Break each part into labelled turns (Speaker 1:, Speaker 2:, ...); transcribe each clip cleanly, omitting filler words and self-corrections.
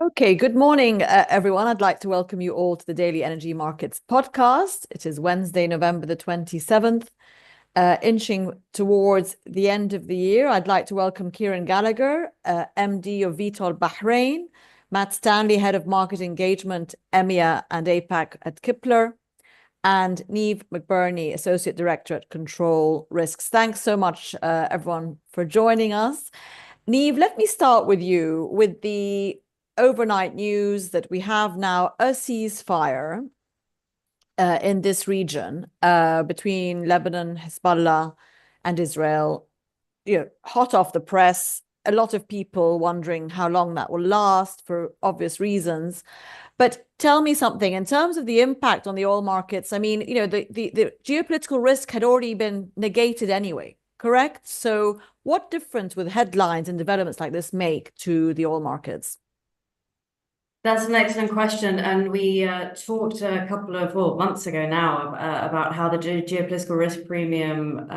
Speaker 1: Okay, good morning, everyone. I'd like to welcome you all to the Daily Energy Markets podcast. It is Wednesday, November the 27th, inching towards the end of the year. I'd like to welcome Kieran Gallagher, MD of Vitol Bahrain, Matt Stanley, Head of Market Engagement, EMEA and APAC at Kipler, and Niamh McBurney, Associate Director at Control Risks. Thanks so much, everyone, for joining us. Niamh, let me start with you with the overnight news that we have now a ceasefire in this region between Lebanon, Hezbollah, and Israel. Hot off the press. A lot of people wondering how long that will last for obvious reasons. But tell me something in terms of the impact on the oil markets. I mean, the geopolitical risk had already been negated anyway, correct? So what difference would headlines and developments like this make to the oil markets?
Speaker 2: That's an excellent question, and we talked a couple of months ago now about how the geopolitical risk premium,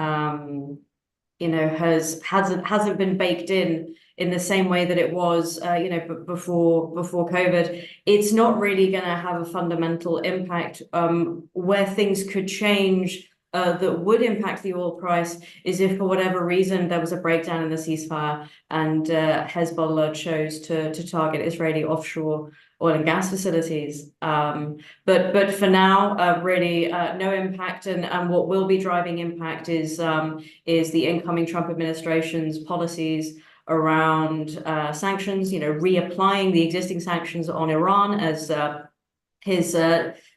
Speaker 2: hasn't been baked in the same way that it was, before COVID. It's not really going to have a fundamental impact. Where things could change that would impact the oil price is if, for whatever reason, there was a breakdown in the ceasefire and Hezbollah chose to target Israeli offshore oil and gas facilities. But for now, really no impact. And what will be driving impact is the incoming Trump administration's policies around sanctions, reapplying the existing sanctions on Iran as his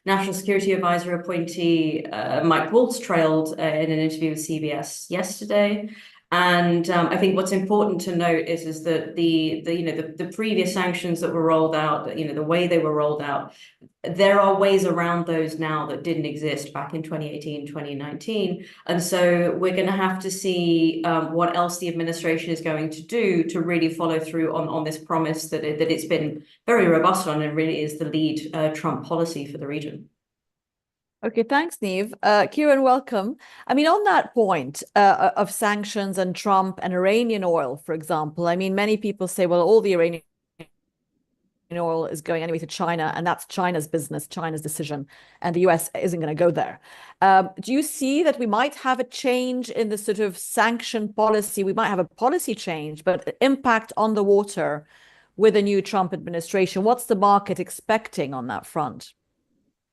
Speaker 2: National Security Advisor appointee, Mike Waltz, trailed in an interview with CBS yesterday. And I think what's important to note is that the previous sanctions that were rolled out, the way they were rolled out, there are ways around those now that didn't exist back in 2018, 2019. And so we're going to have to see what else the administration is going to do to really follow through on this promise that it's been very robust on and really is the lead Trump policy for the region.
Speaker 1: Okay, thanks, Niamh. Kieran, welcome. I mean, on that point of sanctions and Trump and Iranian oil, for example, I mean, many people say, well, all the Iranian oil is going anyway to China, and that's China's business, China's decision, and the US isn't going to go there. Do you see that we might have a change in the sort of sanction policy? We might have a policy change, but impact on the water with a new Trump administration. What's the market expecting on that front?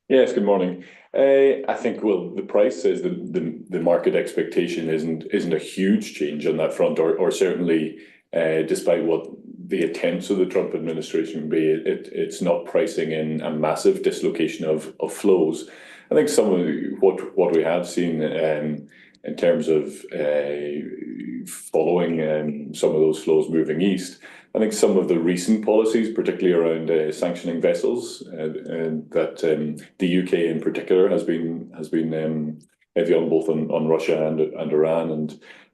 Speaker 3: Yes, good morning. I think, well, the price says the market expectation isn't a huge change on that front, or certainly, despite what the attempts of the Trump administration be, it's not pricing in a massive dislocation of flows. I think some of what we have seen in terms of following some of those flows moving east. I think some of the recent policies, particularly around sanctioning vessels, that the UK in particular has been heavy on both on Russia and Iran,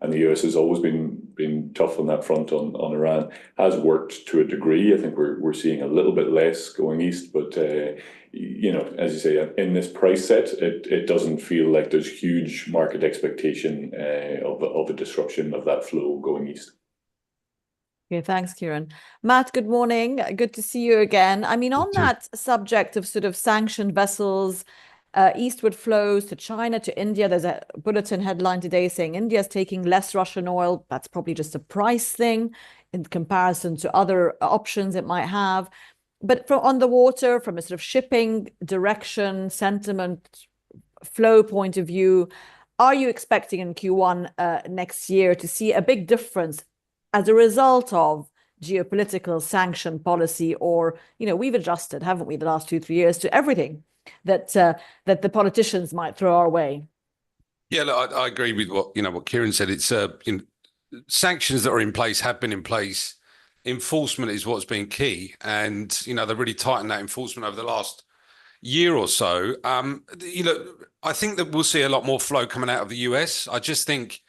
Speaker 3: and the US has always been tough on that front on Iran, has worked to a degree. I think we're seeing a little bit less going east, but as you say, in this price set, it doesn't feel like there's huge market expectation of a disruption of that flow going east.
Speaker 1: Okay, thanks, Kieran. Matt, good morning. Good to see you again. I mean, on that subject of sort of sanctioned vessels, eastward flows to China, to India, there's a bulletin headline today saying India's taking less Russian oil. That's probably just a price thing in comparison to other options it might have. But on the water, from a sort of shipping direction, sentiment, flow point of view, are you expecting in Q1 next year to see a big difference as a result of geopolitical sanction policy? Or, we've adjusted, haven't we, the last 2-3 years to everything that the politicians might throw our way?
Speaker 4: Yeah, look, I agree with what Kieran said. It's sanctions that are in place have been in place. Enforcement is what's been key, and they've really tightened that enforcement over the last year or so. I think that we'll see a lot more flow coming out of the US. I just think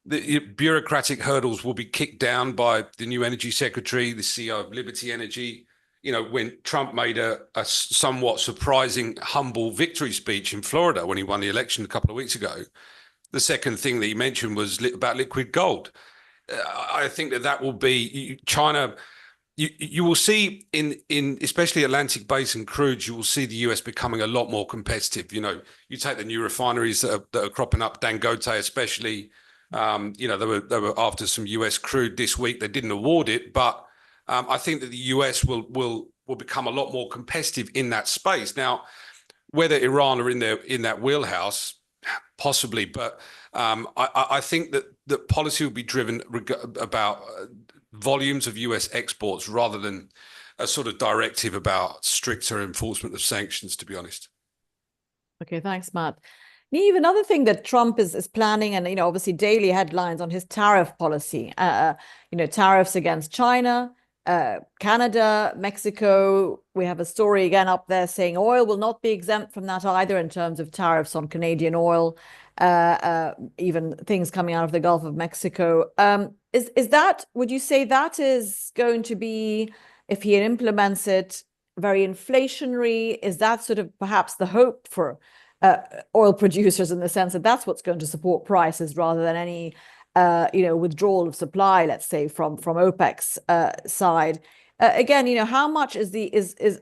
Speaker 4: the bureaucratic hurdles will be kicked down by the new energy secretary, the CEO of Liberty Energy. When Trump made a somewhat surprising, humble victory speech in Florida when he won the election a couple of weeks ago, the second thing that he mentioned was about liquid gold. I think that will be China. you will see in especially Atlantic Basin crudes, you will see the US becoming a lot more competitive. You know, you take the new refineries that are cropping up, Dangote especially. You know, they were after some US crude this week. They didn't award it, but I think that the US will become a lot more competitive in that space. Now, whether Iran are in that wheelhouse, possibly, but I think that policy will be driven about volumes of US exports rather than a sort of directive about stricter enforcement of sanctions, to be honest.
Speaker 1: Okay, thanks, Matt. Niamh, another thing that Trump is planning, and obviously daily headlines on his tariff policy, tariffs against China, Canada, Mexico. We have a story again up there saying oil will not be exempt from that either in terms of tariffs on Canadian oil, even things coming out of the Gulf of Mexico. Is that, would you say that is going to be, if he implements it, very inflationary? Is that sort of perhaps the hope for oil producers, in the sense that that's what's going to support prices rather than any withdrawal of supply, let's say, from OPEC's side? Again, how much is do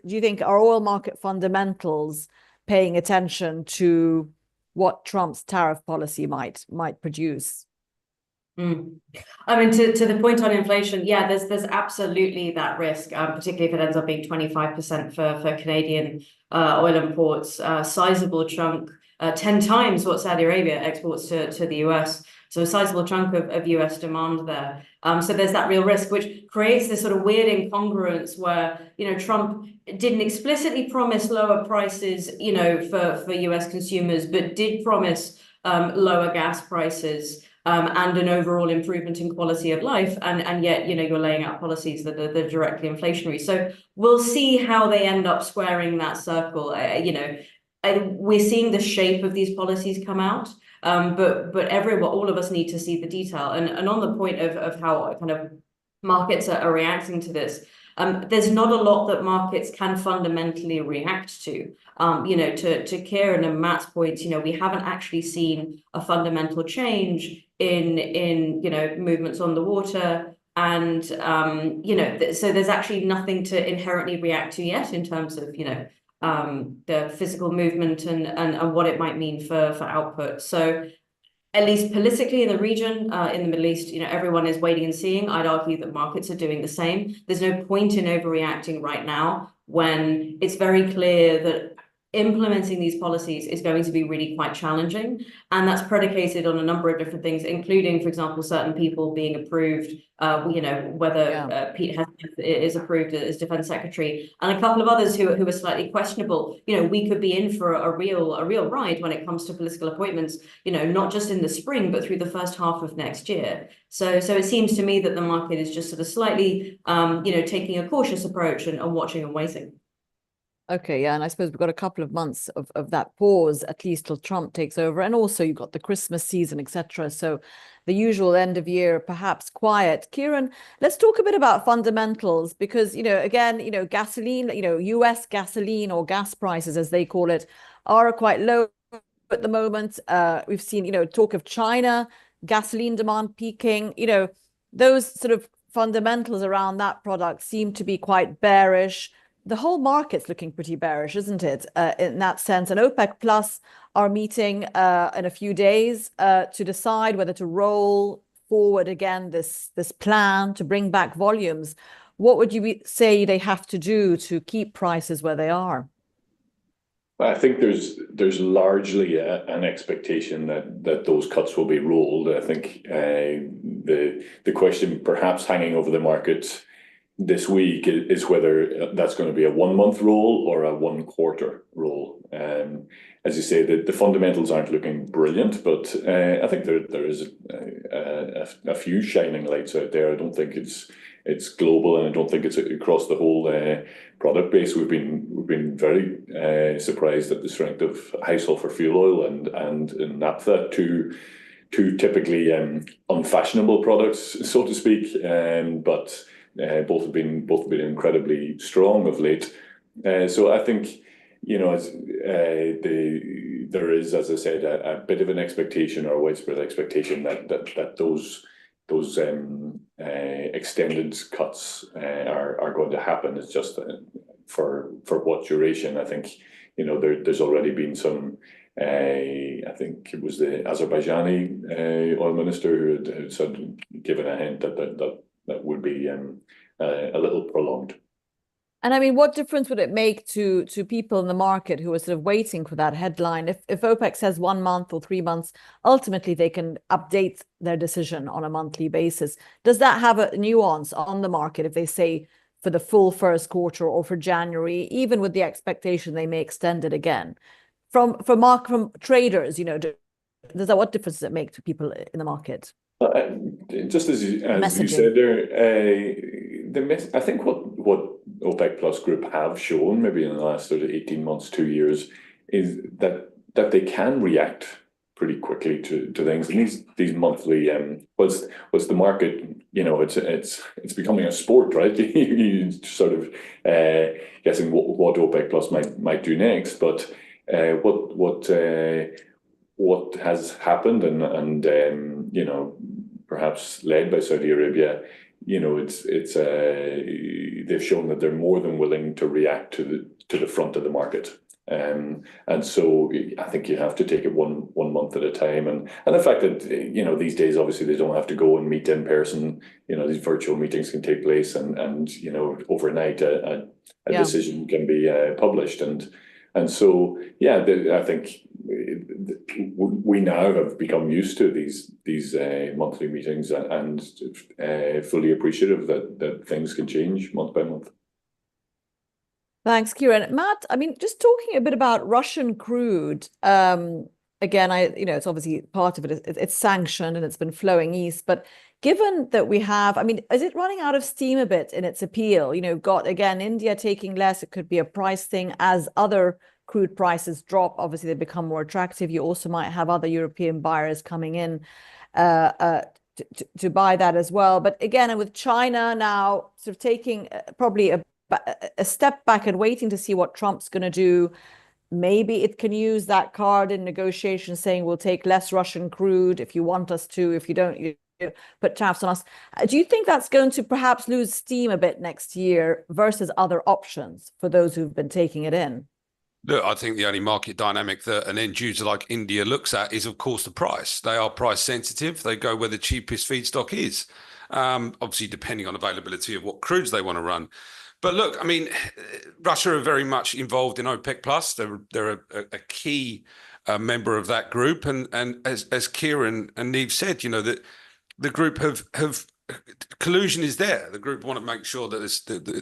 Speaker 1: you think are oil market fundamentals paying attention to what Trump's tariff policy might produce?
Speaker 2: I mean, to the point on inflation, yeah, there's absolutely that risk, particularly if it ends up being 25% for Canadian oil imports, sizable chunk, 10 times what Saudi Arabia exports to the US. So a sizable chunk of US demand there. So there's that real risk, which creates this sort of weird incongruence where, Trump didn't explicitly promise lower prices, for US consumers, but did promise lower gas prices. And an overall improvement in quality of life, and yet you're laying out policies that are directly inflationary. So we'll see how they end up squaring that circle. We're seeing the shape of these policies come out, but all of us need to see the detail. And on the point of how kind of markets are reacting to this, there's not a lot that markets can fundamentally react to. To Kieran and Matt's points, we haven't actually seen a fundamental change in movements on the water, and so there's actually nothing to inherently react to yet in terms of the physical movement and what it might mean for output. So at least politically in the region, in the Middle East, everyone is waiting and seeing. I'd argue that markets are doing the same. There's no point in overreacting right now when it's very clear that implementing these policies is going to be really quite challenging. And that's predicated on a number of different things, including, for example, certain people being approved, whether Pete Hegseth is approved as Defense Secretary, and a couple of others who are slightly questionable. We could be in for a real ride when it comes to political appointments, not just in the spring, but through the first half of next year. So it seems to me that the market is just sort of slightly, taking a cautious approach and watching and waiting.
Speaker 1: Okay, yeah, and I suppose we've got a couple of months of that pause, at least till Trump takes over, and also you've got the Christmas season, etc. So the usual end of year, perhaps quiet. Kieran, let's talk a bit about fundamentals, because again, gasoline, US gasoline or gas prices, as they call it, are quite low at the moment. We've seen talk of China gasoline demand peaking. Those sort of fundamentals around that product seem to be quite bearish. The whole market's looking pretty bearish, isn't it, in that sense? And OPEC Plus are meeting in a few days to decide whether to roll forward again this plan to bring back volumes. What would you say they have to do to keep prices where they are?
Speaker 3: I think there's largely an expectation that those cuts will be rolled. I think the question perhaps hanging over the market this week is whether that's going to be a 1 month roll or a 1 quarter roll. As you say, the fundamentals aren't looking brilliant, but I think there is a few shining lights out there. I don't think it's global, and I don't think it's across the whole product base. We've been very surprised at the strength of high sulfur fuel oil and naphtha, two typically unfashionable products, so to speak, but both have been incredibly strong of late. So I think there is, as I said, a bit of an expectation or a widespread expectation that those extended cuts are going to happen. It's just for what duration. I think, you know, there's already been some. I think it was the Azerbaijani oil minister who had said, given a hint that would be a little prolonged.
Speaker 1: And I mean, what difference would it make to people in the market who are sort of waiting for that headline? If OPEC says 1 month or 3 months, ultimately they can update their decision on a monthly basis. Does that have a nuance on the market if they say for the full first quarter or for January, even with the expectation they may extend it again? From traders, you know, what difference does it make to people in the market?
Speaker 3: Just as you said there, I think what OPEC Plus Group have shown, maybe in the last sort of 18 months, 2 years, is that they can react pretty quickly to things. And these monthly, was the market, you know, it's becoming a sport, right? You sort of guessing what OPEC Plus might do next, but what has happened and you know, perhaps led by Saudi Arabia, you know, they've shown that they're more than willing to react to the front of the market. And so I think you have to take it one month at a time. And the fact that, you know, these days, obviously they don't have to go and meet in person, you know, these virtual meetings can take place and you know, overnight a decision can be published. And so, yeah, I think we now have become used to these monthly meetings and fully appreciative that things can change month by month.
Speaker 1: Thanks, Kieran. Matt, I mean, just talking a bit about Russian crude. Again, you know, it's obviously part of it. It's sanctioned and it's been flowing east. But given that we have, I mean, is it running out of steam a bit in its appeal? You know, got again India taking less. It could be a price thing as other crude prices drop. Obviously, they become more attractive. You also might have other European buyers coming in to buy that as well. But again, and with China now sort of taking probably a step back and waiting to see what Trump's going to do. Maybe it can use that card in negotiations saying we'll take less Russian crude if you want us to, if you don't, you put tariffs on us. Do you think that's going to perhaps lose steam a bit next year versus other options for those who've been taking it in?
Speaker 4: Look, I think the only market dynamic that an end user like India looks at is, of course, the price. They are price sensitive. They go where the cheapest feedstock is, obviously depending on availability of what crudes they want to run. But look, I mean, Russia are very much involved in OPEC Plus. They're a key member of that group, and as Kieran and Niamh said, you know, that the group have collusion is there. The group want to make sure that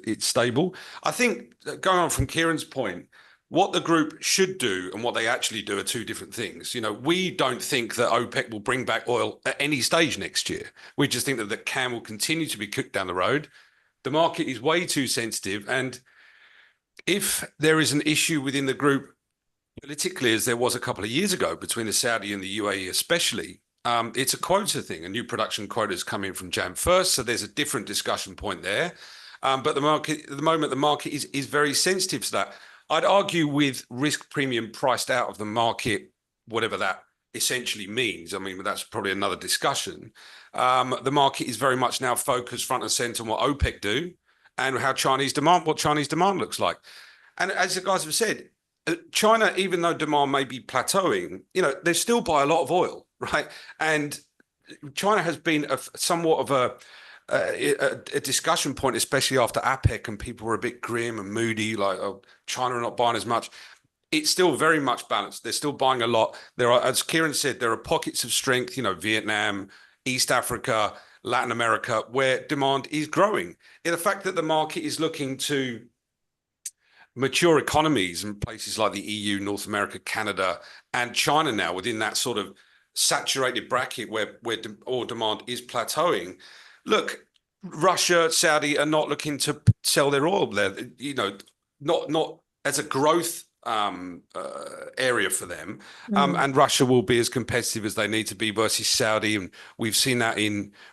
Speaker 4: it's stable. I think going on from Kieran's point, what the group should do and what they actually do are two different things. You know, we don't think that OPEC will bring back oil at any stage next year. We just think that the can will continue to be cooked down the road. The market is way too sensitive. And if there is an issue within the group politically, as there was a couple of years ago between the Saudi and the UAE especially, it's a quota thing. A new production quota is coming from Jan 1st. So there's a different discussion point there. But the market, at the moment, the market is very sensitive to that. I'd argue with risk premium priced out of the market, whatever that essentially means. I mean, that's probably another discussion. The market is very much now focused front and center on what OPEC do and what Chinese demand looks like. And as the guys have said, China, even though demand may be plateauing, you know, they still buy a lot of oil, right? And China has been somewhat of a discussion point, especially after APEC, and people were a bit grim and moody, like, oh, China are not buying as much. It's still very much balanced. They're still buying a lot. There are, as Kieran said, there are pockets of strength, you know, Vietnam, East Africa, Latin America, where demand is growing. And the fact that the market is looking to mature economies in places like the EU, North America, Canada, and China now within that sort of saturated bracket where oil demand is plateauing. Look, Russia, Saudi are not looking to sell their oil there, you know, not as a growth area for them. And Russia will be as competitive as they need to be versus Saudi. And we've seen that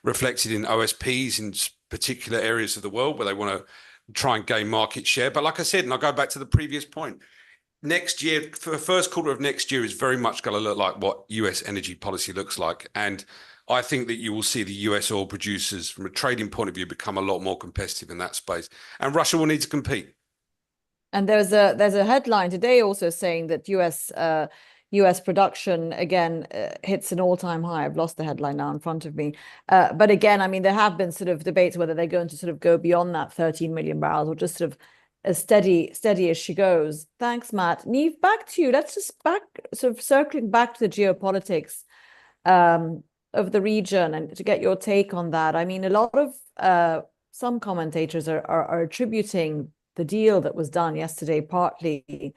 Speaker 4: reflected in OSPs in particular areas of the world where they want to try and gain market share. But like I said, and I'll go back to the previous point, next year, for the first quarter of next year is very much going to look like what US energy policy looks like. And I think that you will see the US oil producers, from a trading point of view, become a lot more competitive in that space. And Russia will need to compete.
Speaker 1: And there's a headline today also saying that US production again hits an all-time high. I've lost the headline now in front of me. But again, I mean, there have been sort of debates whether they're going to sort of go beyond that 13 million barrels or just sort of as steady as she goes. Thanks, Matt. Niamh, back to you. Let's just sort of circling back to the geopolitics of the region and to get your take on that. I mean, a lot of some commentators are attributing the deal that was done yesterday partly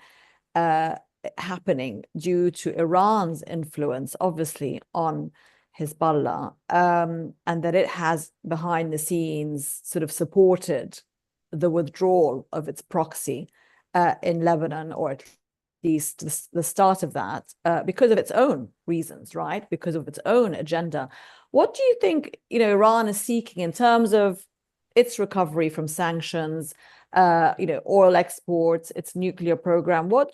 Speaker 1: happening due to Iran's influence, obviously, on Hezbollah, and that it has behind the scenes sort of supported the withdrawal of its proxy in Lebanon, or at least the start of that, because of its own reasons, right? Because of its own agenda. What do you think, Iran is seeking in terms of its recovery from sanctions, oil exports, its nuclear program? What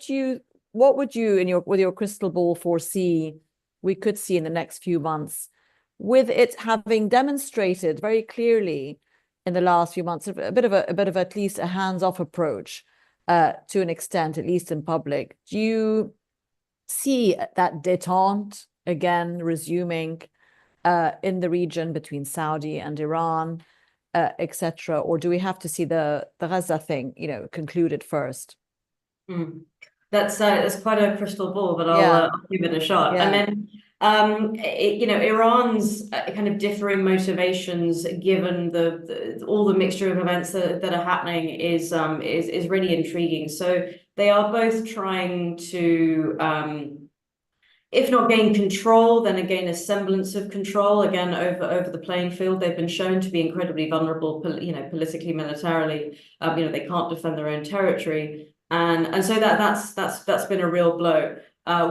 Speaker 1: would you, with your crystal ball, foresee we could see in the next few months, with it having demonstrated very clearly in the last few months a bit of at least a hands-off approach to an extent, at least in public? Do you see that détente again resuming in the region between Saudi and Iran, etc., or do we have to see the Gaza thing, concluded first?
Speaker 2: That's quite a crystal ball, but I'll give it a shot.
Speaker 1: Yeah.
Speaker 2: I mean, Iran's kind of differing motivations, given all the mixture of events that are happening, is really intriguing. So they are both trying to, if not gain control, then again a semblance of control again over the playing field. They've been shown to be incredibly vulnerable, politically, militarily. They can't defend their own territory, and so that's been a real blow.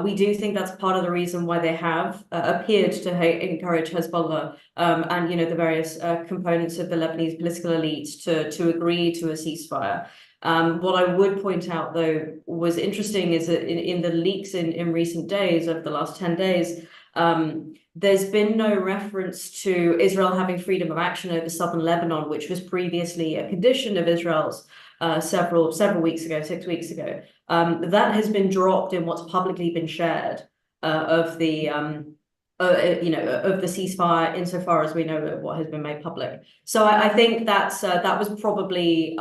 Speaker 2: We do think that's part of the reason why they have appeared to encourage Hezbollah and the various components of the Lebanese political elite to agree to a ceasefire. What I would point out, though, was interesting is that in the leaks in recent days, over the last 10 days, there's been no reference to Israel having freedom of action over southern Lebanon, which was previously a condition of Israel's several weeks ago, 6 weeks ago. That has been dropped in what's publicly been shared of the ceasefire, insofar as we know what has been made public. So I think that was probably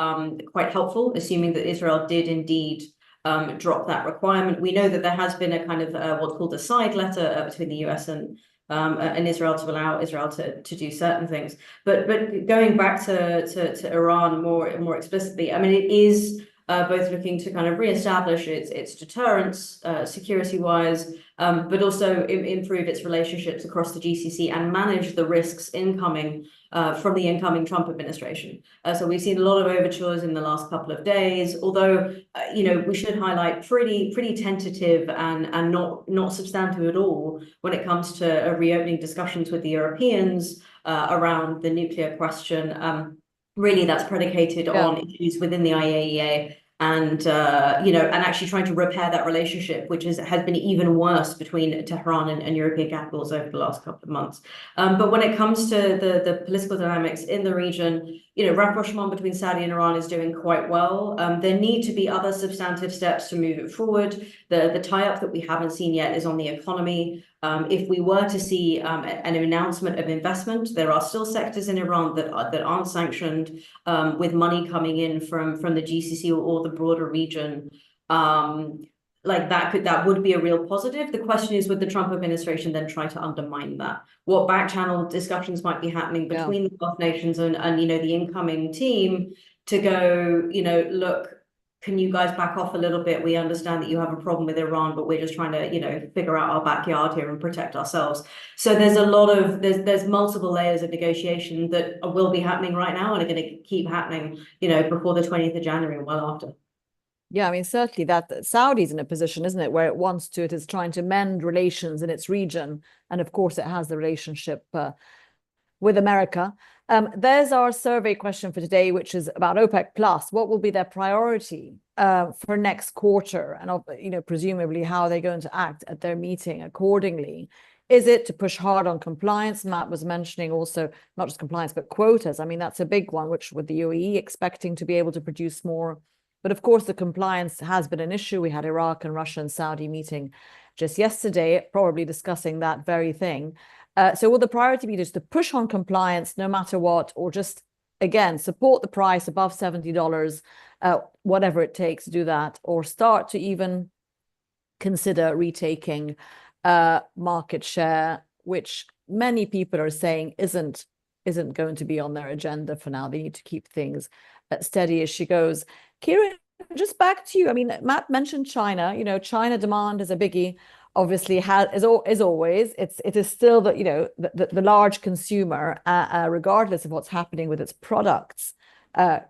Speaker 2: quite helpful, assuming that Israel did indeed drop that requirement. We know that there has been a kind of what's called a side letter between the US and Israel to allow Israel to do certain things. But going back to Iran more explicitly, I mean, it is both looking to kind of reestablish its deterrence security-wise, but also improve its relationships across the GCC and manage the risks incoming from the incoming Trump administration. So we've seen a lot of overtures in the last couple of days, although we should highlight pretty tentative and not substantive at all when it comes to reopening discussions with the Europeans around the nuclear question. Really, that's predicated on issues within the IAEA and actually trying to repair that relationship, which has been even worse between Tehran and European capitals over the last couple of months. But when it comes to the political dynamics in the region, rapprochement between Saudi and Iran is doing quite well. There need to be other substantive steps to move it forward. The tie-up that we haven't seen yet is on the economy. If we were to see an announcement of investment, there are still sectors in Iran that aren't sanctioned, with money coming in from the GCC or the broader region. Like that would be a real positive. The question is, would the Trump administration then try to undermine that? What back channel discussions might be happening between the Gulf nations and the incoming team to go, look, can you guys back off a little bit? We understand that you have a problem with Iran, but we're just trying to, figure out our backyard here and protect ourselves. So there's multiple layers of negotiation that will be happening right now and are going to keep happening, before the 20th of January and well after.
Speaker 1: Yeah, I mean, certainly that Saudi's in a position, isn't it, where it wants to, it is trying to mend relations in its region. And of course, it has the relationship with America. There's our survey question for today, which is about OPEC Plus. What will be their priority for next quarter? And, presumably how they're going to act at their meeting accordingly. Is it to push hard on compliance? Matt was mentioning also not just compliance, but quotas. I mean, that's a big one, which with the UAE expecting to be able to produce more. But of course, the compliance has been an issue. We had Iraq and Russia and Saudi meeting just yesterday, probably discussing that very thing. So will the priority be just to push on compliance no matter what, or just, again, support the price above $70, whatever it takes to do that, or start to even consider retaking market share, which many people are saying isn't going to be on their agenda for now. They need to keep things steady as she goes. Kieran, just back to you. I mean, Matt mentioned China. You know, China demand is a biggie. Obviously, as always, it is still the large consumer, regardless of what's happening with its products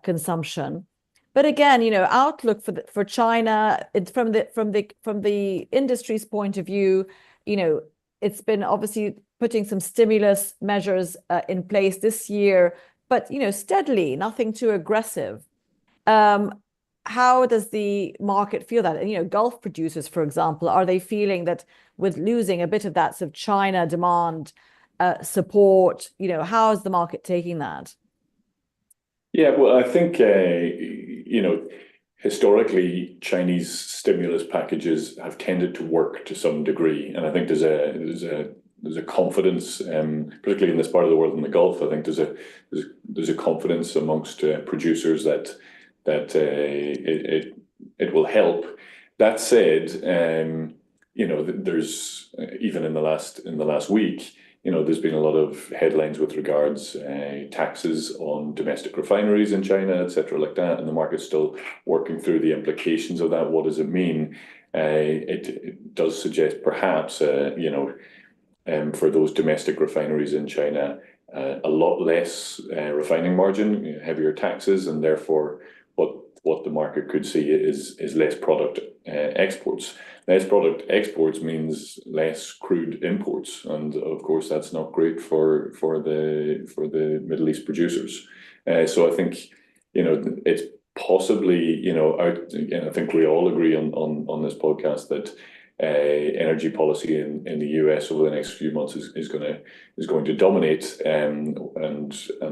Speaker 1: consumption. But again, you know, outlook for China from the industry's point of view, you know, it's been obviously putting some stimulus measures in place this year, but you know, steadily, nothing too aggressive. How does the market feel that? And, you know, Gulf producers, for example, are they feeling that with losing a bit of that sort of China demand support, you know, how is the market taking that?
Speaker 3: Yeah, well, I think, you know, historically, Chinese stimulus packages have tended to work to some degree. And I think there's a confidence, particularly in this part of the world in the Gulf. I think there's a confidence amongst producers that it will help. That said, you know, there's even in the last week, you know, there's been a lot of headlines with regards taxes on domestic refineries in China, etc., like that, and the market's still working through the implications of that. What does it mean? It does suggest perhaps, you know, for those domestic refineries in China, a lot less refining margin, heavier taxes, and therefore what the market could see is less product exports. Less product exports means less crude imports, and of course that's not great for the Middle East producers. So I think, you know, it's possibly, you know, again, I think we all agree on this podcast that energy policy in the US over the next few months is going to dominate, and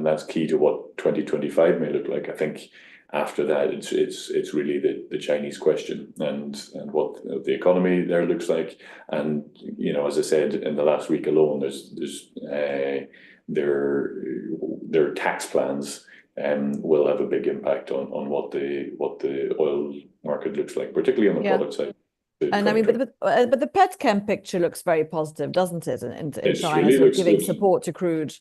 Speaker 3: that's key to what 2025 may look like. I think after that, it's really the Chinese question and what the economy there looks like. And you know, as I said, in the last week alone, there's their tax plans will have a big impact on what the oil market looks like, particularly on the product side.
Speaker 1: And I mean, but the petchem picture looks very positive, doesn't it? In China,
Speaker 3: really
Speaker 1: sort of giving support to crude.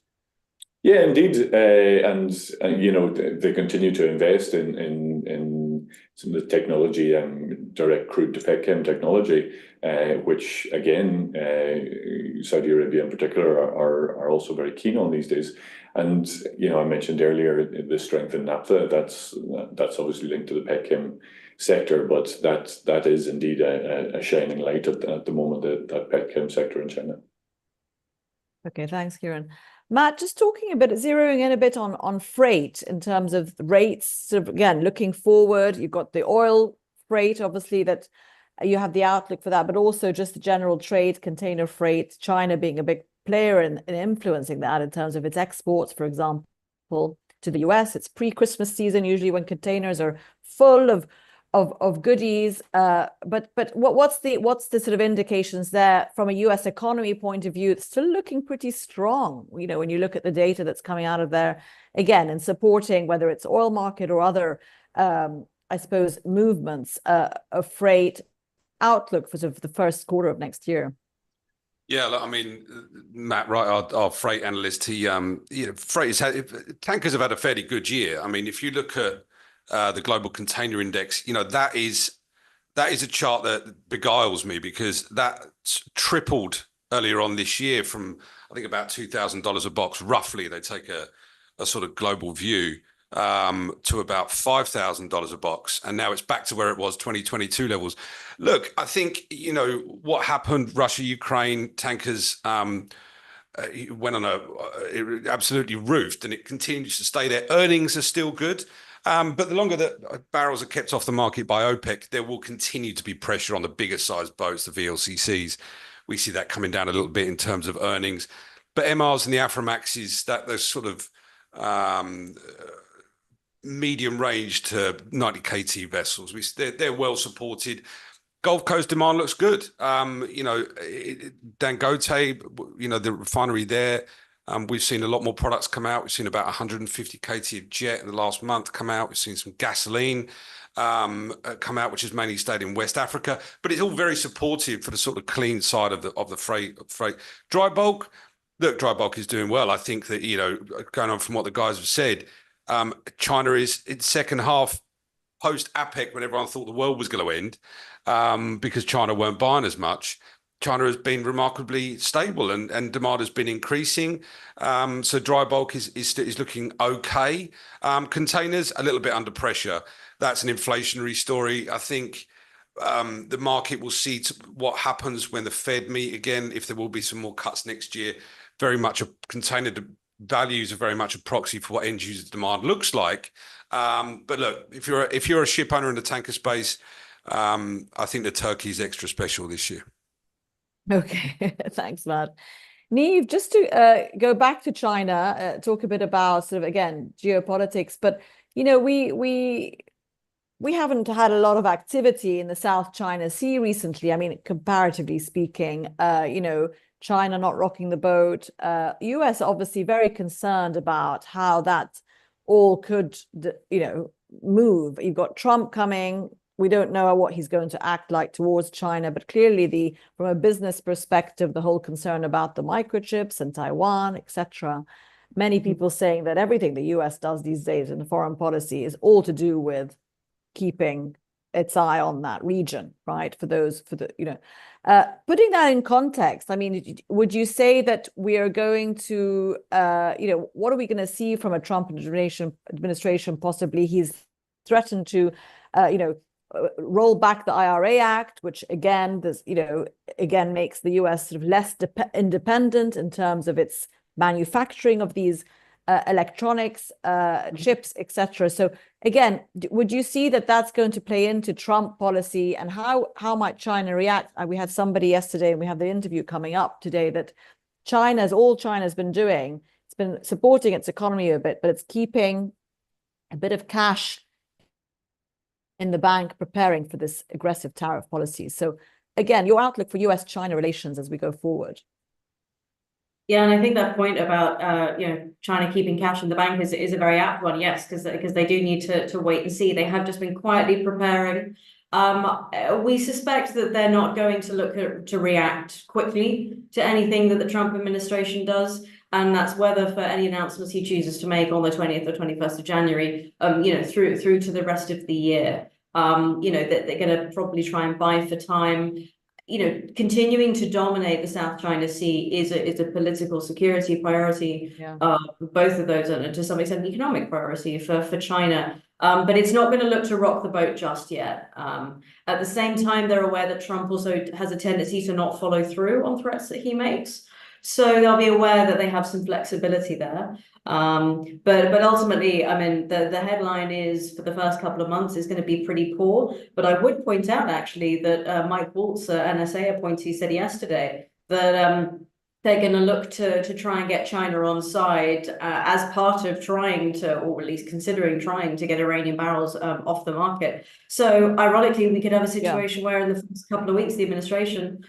Speaker 3: Yeah, indeed, and you know, they continue to invest in some of the technology and direct crude to petchem technology, which again, Saudi Arabia in particular are also very keen on these days. And you know, I mentioned earlier the strength in naphtha. That's obviously linked to the petchem sector, but that is indeed a shining light at the moment, that petchem sector in China.
Speaker 1: Okay, thanks, Kieran. Matt, just talking a bit, zeroing in a bit on freight in terms of the rates. Sort of, again, looking forward, you've got the oil freight, obviously, that you have the outlook for that, but also just the general trade, container freight, China being a big player in influencing that in terms of its exports, for example, to the US. It's pre-Christmas season, usually when containers are full of goodies, but what's the sort of indications there from a US economy point of view? It's still looking pretty strong, you know, when you look at the data that's coming out of there, again, and supporting whether it's oil market or other, I suppose, movements of freight outlook for sort of the first quarter of next year.
Speaker 4: Yeah, look, I mean, Matt, right, our freight analyst, he, you know, tankers have had a fairly good year. I mean, if you look at the global container index, you know, that is a chart that beguiles me, because that tripled earlier on this year from, I think, about $2,000 a box, roughly. They take a sort of global view, to about $5,000 a box. And now it's back to where it was 2022 levels. Look, I think, you know, what happened, Russia, Ukraine, tankers went on it absolutely roofed, and it continues to stay there. Earnings are still good. But the longer that barrels are kept off the market by OPEC, there will continue to be pressure on the bigger sized boats, the VLCCs. we see that coming down a little bit in terms of earnings. But MRs and the Aframaxes, that those sort of medium range to 90 KT vessels, they're well supported. Gulf Coast demand looks good. Dangote, the refinery there, we've seen a lot more products come out. We've seen about 150 KT of jet in the last month come out. We've seen some gasoline come out, which has mainly stayed in West Africa. But it's all very supportive for the sort of clean side of the freight. Dry bulk, look, dry bulk is doing well. I think that, going on from what the guys have said, China is in second half post APEC, when everyone thought the world was going to end, because China weren't buying as much. China has been remarkably stable and demand has been increasing. So dry bulk is looking okay. Containers a little bit under pressure. That's an inflationary story. I think the market will see what happens when the Fed meet again, if there will be some more cuts next year. Very much container values are very much a proxy for what end user demand looks like. But look, if you're a ship owner in the tanker space, I think the Turkey is extra special this year.
Speaker 1: Okay, thanks, Matt. Niamh, just to go back to China, talk a bit about sort of, again, geopolitics, but we haven't had a lot of activity in the South China Sea recently. I mean, comparatively speaking, China not rocking the boat. US obviously very concerned about how that all could, move. You've got Trump coming. We don't know what he's going to act like towards China, but clearly from a business perspective, the whole concern about the microchips and Taiwan, etc. Many people saying that everything the US does these days in foreign policy is all to do with keeping its eye on that region, right? Putting that in context, I mean, would you say that we are going to, what are we going to see from a Trump administration? Possibly he's threatened to, roll back the IRA Act, which again makes the US sort of less independent in terms of its manufacturing of these electronics, chips, etc. So again, would you see that that's going to play into Trump policy, and how might China react? We had somebody yesterday, and we have the interview coming up today, that all China's been doing, it's been supporting its economy a bit, but it's keeping a bit of cash in the bank, preparing for this aggressive tariff policy. So again, your outlook for US-China relations as we go forward.
Speaker 2: Yeah, and I think that point about China keeping cash in the bank is a very apt one. Yes, because they do need to wait and see. They have just been quietly preparing. We suspect that they're not going to look to react quickly to anything that the Trump administration does, and that's whether for any announcements he chooses to make on the 20th or 21st of January, through to the rest of the year. That they're going to probably try and buy for time. Continuing to dominate the South China Sea is a political security priority.
Speaker 1: Yeah.
Speaker 2: Both of those are to some extent an economic priority for China. But it's not going to look to rock the boat just yet. At the same time, they're aware that Trump also has a tendency to not follow through on threats that he makes. So they'll be aware that they have some flexibility there. But ultimately, I mean, the headline is for the first couple of months is going to be pretty poor. But I would point out actually that Mike Waltz, NSA appointee, said yesterday that they're going to look to try and get China on side as part of trying to, or at least considering trying to get Iranian barrels off the market. So ironically, we could have a situation where in the first couple of weeks, the administration,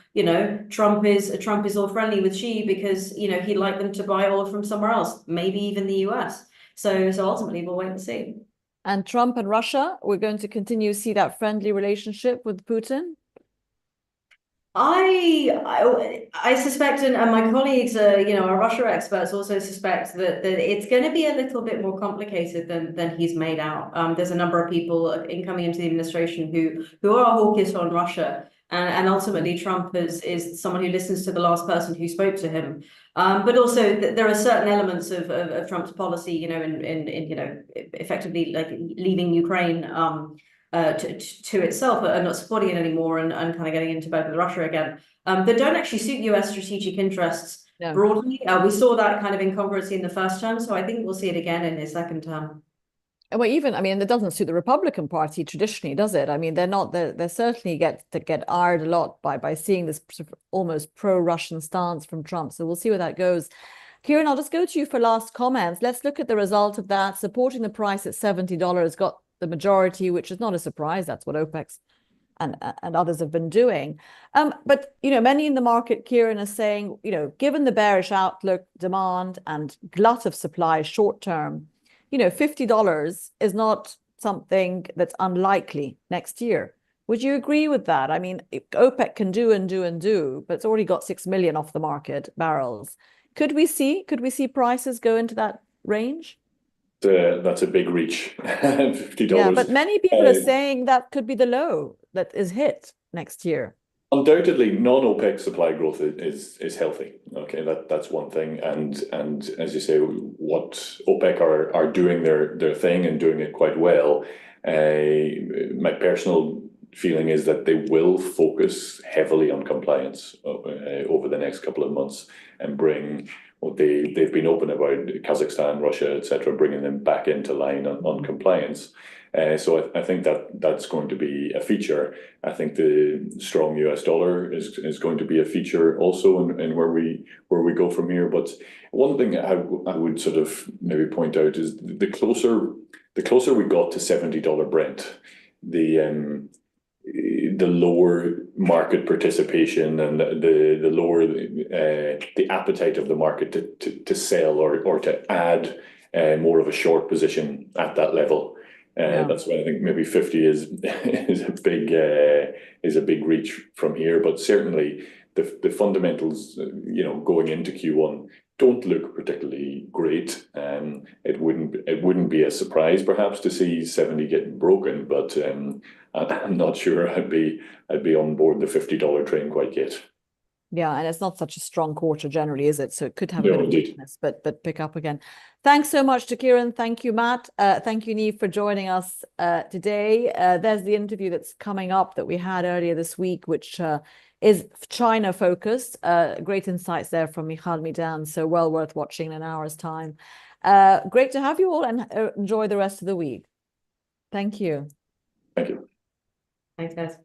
Speaker 2: Trump is all friendly with Xi because, he'd like them to buy oil from somewhere else, maybe even the US. So ultimately, we'll wait and see.
Speaker 1: And Trump and Russia, we're going to continue to see that friendly relationship with Putin?
Speaker 2: I suspect, and my colleagues, our Russia experts also suspect that it's going to be a little bit more complicated than he's made out. There's a number of people coming into the administration who are hawkish on Russia, and ultimately Trump is someone who listens to the last person who spoke to him. But also there are certain elements of Trump's policy, in effectively like leaving Ukraine. To itself and not supporting it anymore and kind of getting into bed with Russia again, that don't actually suit US strategic interests broadly. We saw that kind of incongruency in the first term, so I think we'll see it again in his second term.
Speaker 1: Well, even, I mean, it doesn't suit the Republican Party traditionally, does it? I mean, they certainly get eyed a lot by seeing this sort of almost pro-Russian stance from Trump. So we'll see where that goes. Kieran, I'll just go to you for last comments. Let's look at the result of that. Supporting the price at $70 got the majority, which is not a surprise. That's what OPEC's and others have been doing. But, you know, many in the market, Kieran, are saying, you know, given the bearish outlook, demand and glut of supply short term, you know, $50 is not something that's unlikely next year. Would you agree with that? I mean, OPEC can do and do and do, but it's already got 6 million off the market barrels. Could we see prices go into that range?
Speaker 3: That's a big reach, $50.
Speaker 1: Yeah, but many people are saying that could be the low that is hit next year.
Speaker 3: Undoubtedly, non-OPEC supply growth is healthy. Okay, that's one thing, and as you say, what OPEC are doing their thing and doing it quite well. My personal feeling is that they will focus heavily on compliance over the next couple of months and bring what they've been open about, Kazakhstan, Russia, etc., bringing them back into line on compliance. So I think that's going to be a feature. I think the strong US dollar is going to be a feature also in where we go from here. But one thing I would sort of maybe point out is the closer we got to $70 Brent, the lower market participation and the lower the appetite of the market to sell or to add more of a short position at that level. That's why I think maybe 50 is a big reach from here. But certainly the fundamentals, you know, going into Q1 don't look particularly great. It wouldn't be a surprise perhaps to see 70 getting broken, but I'm not sure I'd be on board the $50 train quite yet.
Speaker 1: Yeah, and it's not such a strong quarter generally, is it? So it could have a bit of weakness, but pick up again. Thanks so much to Kieran. Thank you, Matt. Thank you, Niamh, for joining us today. There's the interview that's coming up that we had earlier this week, which is China focused. Great insights there from Michal Midan, so well worth watching in an hour's time. Great to have you all, and enjoy the rest of the week. Thank you.
Speaker 3: Thank you.
Speaker 2: Thanks, guys.